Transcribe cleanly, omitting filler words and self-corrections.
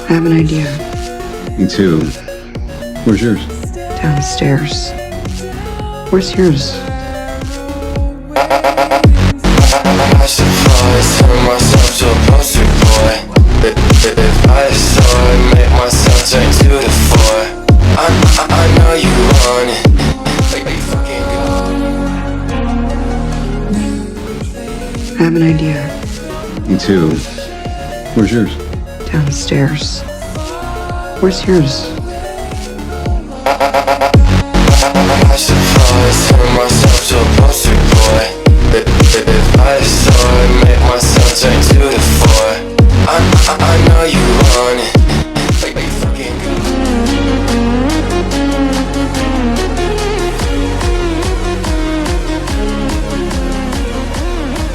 I have an idea. Me too. Where's yours? Downstairs. Where's yours? I surprised, turn myself to a poster boy. If I saw it, make myself turn 2 to 4. I know you want it. Like you fucking I have an idea. Me too. Where's yours? Downstairs. Where's yours?